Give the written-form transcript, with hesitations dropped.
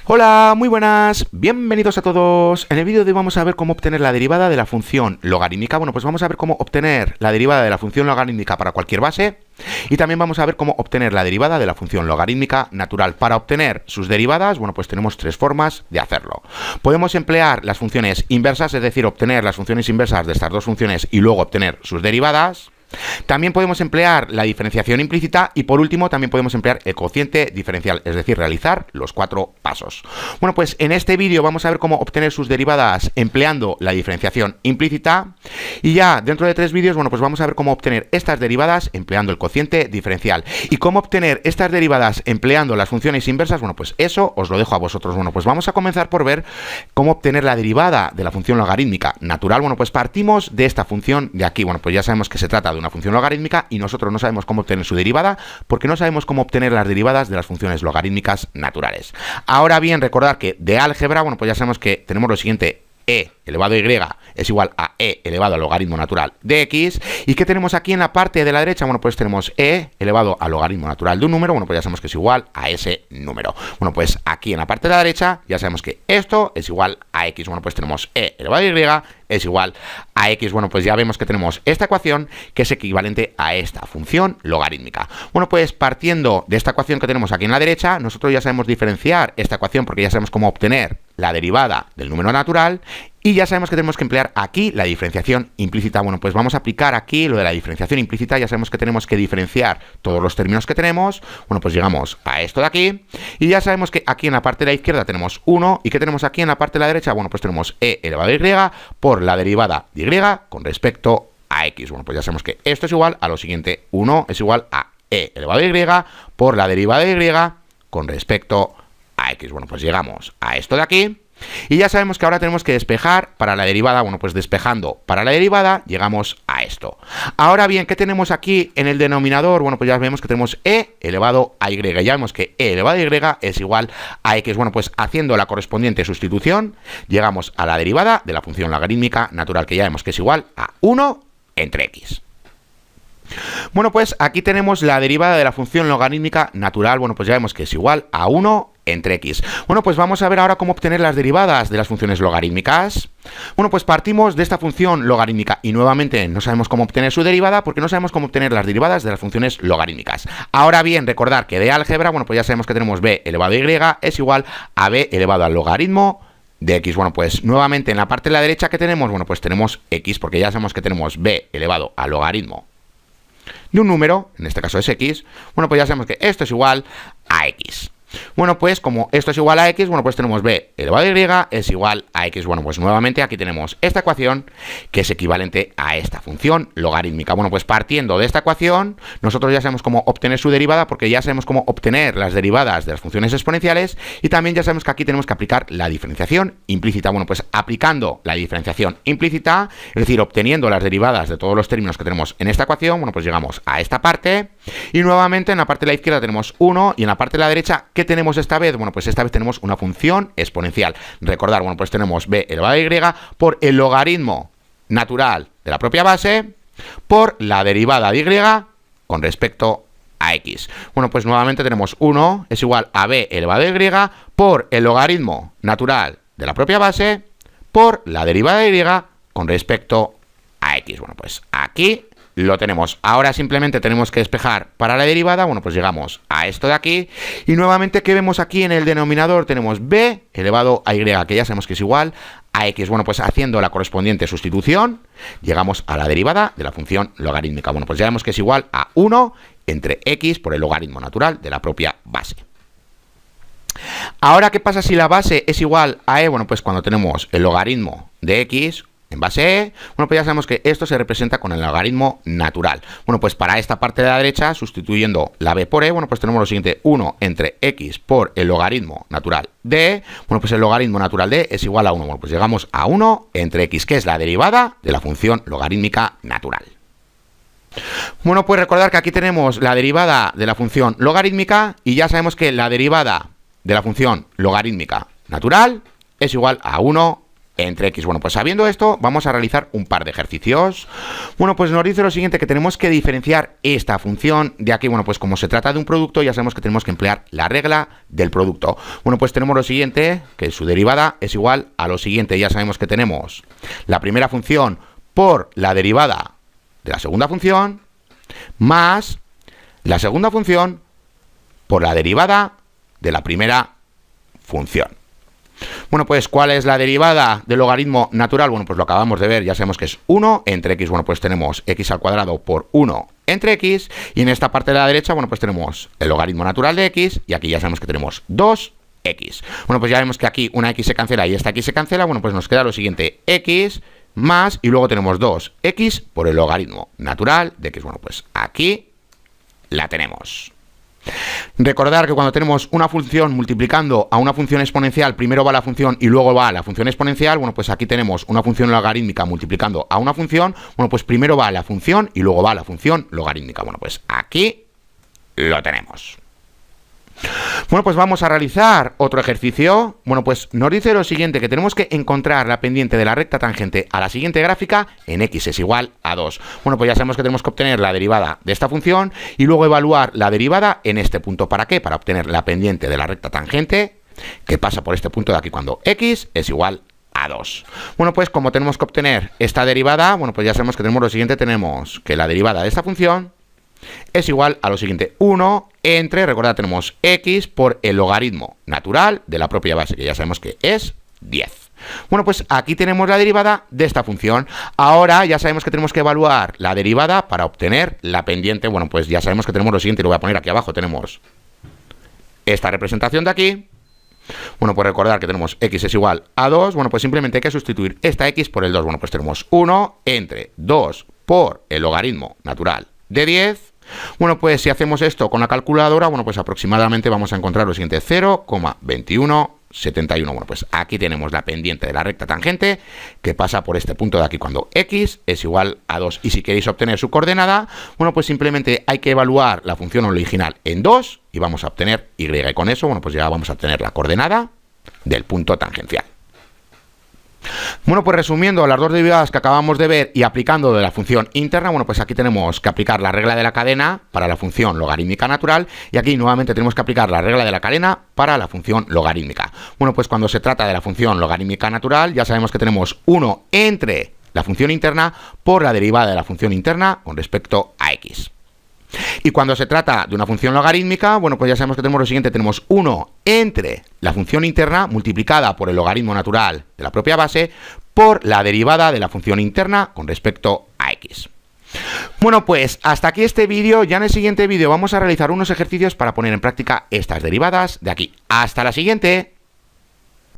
Hola, muy buenas, bienvenidos a todos. En el vídeo de hoy vamos a ver cómo obtener la derivada de la función logarítmica. Bueno, pues vamos a ver cómo obtener la derivada de la función logarítmica para cualquier base. Y también vamos a ver cómo obtener la derivada de la función logarítmica natural. Para obtener sus derivadas, bueno, pues tenemos tres formas de hacerlo. Podemos emplear las funciones inversas, es decir, obtener las funciones inversas de estas dos funciones y luego obtener sus derivadas. También podemos emplear la diferenciación implícita y por último también podemos emplear el cociente diferencial, es decir, realizar los cuatro pasos. Bueno, pues en este vídeo vamos a ver cómo obtener sus derivadas empleando la diferenciación implícita y ya dentro de tres vídeos, bueno, pues vamos a ver cómo obtener estas derivadas empleando el cociente diferencial y cómo obtener estas derivadas empleando las funciones inversas. Bueno, pues eso os lo dejo a vosotros. Bueno, pues vamos a comenzar por ver cómo obtener la derivada de la función logarítmica natural. Bueno, pues partimos de esta función de aquí. Bueno, pues ya sabemos que se trata de una función logarítmica y nosotros no sabemos cómo obtener su derivada porque no sabemos cómo obtener las derivadas de las funciones logarítmicas naturales. Ahora bien, recordad que de álgebra, bueno, pues ya sabemos que tenemos lo siguiente: e elevado a y es igual a e elevado al logaritmo natural de x. ¿Y qué tenemos aquí en la parte de la derecha? Bueno, pues tenemos e elevado al logaritmo natural de un número. Bueno, pues ya sabemos que es igual a ese número. Bueno, pues aquí en la parte de la derecha ya sabemos que esto es igual a x. Bueno, pues tenemos e elevado a y es igual a x. Bueno, pues ya vemos que tenemos esta ecuación que es equivalente a esta función logarítmica. Bueno, pues partiendo de esta ecuación que tenemos aquí en la derecha, nosotros ya sabemos diferenciar esta ecuación porque ya sabemos cómo obtener la derivada del número natural y ya sabemos que tenemos que emplear aquí la diferenciación implícita. Bueno, pues vamos a aplicar aquí lo de la diferenciación implícita. Ya sabemos que tenemos que diferenciar todos los términos que tenemos. Bueno, pues llegamos a esto de aquí y ya sabemos que aquí en la parte de la izquierda tenemos 1 y que tenemos aquí en la parte de la derecha, bueno, pues tenemos e elevado a y por la derivada de y con respecto a x. Bueno, pues ya sabemos que esto es igual a lo siguiente: 1 es igual a e elevado a y por la derivada de y con respecto a x. Bueno, pues llegamos a esto de aquí y ya sabemos que ahora tenemos que despejar para la derivada. Bueno, pues despejando para la derivada llegamos a esto. Ahora bien, ¿qué tenemos aquí en el denominador? Bueno, pues ya vemos que tenemos e elevado a y. Ya vemos que e elevado a y es igual a x. Bueno, pues haciendo la correspondiente sustitución llegamos a la derivada de la función logarítmica natural, que ya vemos que es igual a 1 entre x. Bueno, pues aquí tenemos la derivada de la función logarítmica natural. Bueno, pues ya vemos que es igual a 1 entre x. Bueno, pues vamos a ver ahora cómo obtener las derivadas de las funciones logarítmicas. Bueno, pues partimos de esta función logarítmica y nuevamente no sabemos cómo obtener su derivada porque no sabemos cómo obtener las derivadas de las funciones logarítmicas. Ahora bien, recordar que de álgebra, bueno, pues ya sabemos que tenemos b elevado a y es igual a b elevado al logaritmo de x. Bueno, pues nuevamente en la parte de la derecha que tenemos, bueno, pues tenemos x porque ya sabemos que tenemos b elevado al logaritmo de un número, en este caso es x. Bueno, pues ya sabemos que esto es igual a x. Bueno, pues como esto es igual a x, bueno, pues tenemos b elevado a y es igual a x. Bueno, pues nuevamente aquí tenemos esta ecuación que es equivalente a esta función logarítmica. Bueno, pues partiendo de esta ecuación, nosotros ya sabemos cómo obtener su derivada porque ya sabemos cómo obtener las derivadas de las funciones exponenciales y también ya sabemos que aquí tenemos que aplicar la diferenciación implícita. Bueno, pues aplicando la diferenciación implícita, es decir, obteniendo las derivadas de todos los términos que tenemos en esta ecuación, bueno, pues llegamos a esta parte y nuevamente en la parte de la izquierda tenemos 1 y en la parte de la derecha, ¿qué tenemos esta vez? Bueno, pues esta vez tenemos una función exponencial. Recordar, bueno, pues tenemos b elevado a y por el logaritmo natural de la propia base por la derivada de y con respecto a x. Bueno, pues nuevamente tenemos 1 es igual a b elevado a y por el logaritmo natural de la propia base por la derivada de y con respecto a x. Bueno, pues aquí lo tenemos. Ahora simplemente tenemos que despejar para la derivada. Bueno, pues llegamos a esto de aquí y nuevamente, ¿qué vemos aquí en el denominador? Tenemos b elevado a y, que ya sabemos que es igual a x. Bueno, pues haciendo la correspondiente sustitución llegamos a la derivada de la función logarítmica. Bueno, pues ya vemos que es igual a 1 entre x por el logaritmo natural de la propia base. Ahora, ¿qué pasa si la base es igual a e? Bueno, pues cuando tenemos el logaritmo de x en base e, bueno, pues ya sabemos que esto se representa con el logaritmo natural. Bueno, pues para esta parte de la derecha, sustituyendo la b por e, bueno, pues tenemos lo siguiente: 1 entre x por el logaritmo natural de e. Bueno, pues el logaritmo natural de e es igual a 1. Bueno, pues llegamos a 1 entre x, que es la derivada de la función logarítmica natural. Bueno, pues recordar que aquí tenemos la derivada de la función logarítmica y ya sabemos que la derivada de la función logarítmica natural es igual a 1 entre x. Bueno, pues sabiendo esto, vamos a realizar un par de ejercicios. Bueno, pues nos dice lo siguiente, que tenemos que diferenciar esta función de aquí. Bueno, pues como se trata de un producto, ya sabemos que tenemos que emplear la regla del producto. Bueno, pues tenemos lo siguiente, que su derivada es igual a lo siguiente. Ya sabemos que tenemos la primera función por la derivada de la segunda función, más la segunda función por la derivada de la primera función. Bueno, pues, ¿cuál es la derivada del logaritmo natural? Bueno, pues lo acabamos de ver, ya sabemos que es 1 entre x. Bueno, pues tenemos x al cuadrado por 1 entre x. Y en esta parte de la derecha, bueno, pues tenemos el logaritmo natural de x. Y aquí ya sabemos que tenemos 2x. Bueno, pues ya vemos que aquí una x se cancela y esta x se cancela. Bueno, pues nos queda lo siguiente, x más, y luego tenemos 2x por el logaritmo natural de x. Bueno, pues aquí la tenemos. Recordar que cuando tenemos una función multiplicando a una función exponencial, primero va la función y luego va la función exponencial. Bueno, pues aquí tenemos una función logarítmica multiplicando a una función. Bueno, pues primero va la función y luego va la función logarítmica. Bueno, pues aquí lo tenemos. Bueno, pues vamos a realizar otro ejercicio. Bueno, pues nos dice lo siguiente, que tenemos que encontrar la pendiente de la recta tangente a la siguiente gráfica en x es igual a 2. Bueno, pues ya sabemos que tenemos que obtener la derivada de esta función y luego evaluar la derivada en este punto. ¿Para qué? Para obtener la pendiente de la recta tangente que pasa por este punto de aquí cuando x es igual a 2. Bueno, pues como tenemos que obtener esta derivada, bueno, pues ya sabemos que tenemos lo siguiente, tenemos que la derivada de esta función es igual a lo siguiente, 1 entre, recordad, tenemos x por el logaritmo natural de la propia base, que ya sabemos que es 10. Bueno, pues aquí tenemos la derivada de esta función. Ahora ya sabemos que tenemos que evaluar la derivada para obtener la pendiente. Bueno, pues ya sabemos que tenemos lo siguiente, lo voy a poner aquí abajo, tenemos esta representación de aquí. Bueno, pues recordar que tenemos x es igual a 2. Bueno, pues simplemente hay que sustituir esta x por el 2. Bueno, pues tenemos 1 entre 2 por el logaritmo natural de 10. Bueno, pues si hacemos esto con la calculadora, bueno, pues aproximadamente vamos a encontrar lo siguiente, 0,2171. Bueno, pues aquí tenemos la pendiente de la recta tangente que pasa por este punto de aquí cuando x es igual a 2. Y si queréis obtener su coordenada, bueno, pues simplemente hay que evaluar la función original en 2 y vamos a obtener y. Y con eso, bueno, pues ya vamos a obtener la coordenada del punto tangencial. Bueno, pues resumiendo las dos derivadas que acabamos de ver y aplicando de la función interna, bueno, pues aquí tenemos que aplicar la regla de la cadena para la función logarítmica natural y aquí nuevamente tenemos que aplicar la regla de la cadena para la función logarítmica. Bueno, pues cuando se trata de la función logarítmica natural ya sabemos que tenemos 1 entre la función interna por la derivada de la función interna con respecto a x. Y cuando se trata de una función logarítmica, bueno, pues ya sabemos que tenemos lo siguiente, tenemos 1 entre la función interna multiplicada por el logaritmo natural de la propia base por la derivada de la función interna con respecto a x. Bueno, pues hasta aquí este vídeo. Ya en el siguiente vídeo vamos a realizar unos ejercicios para poner en práctica estas derivadas de aquí. ¡Hasta la siguiente!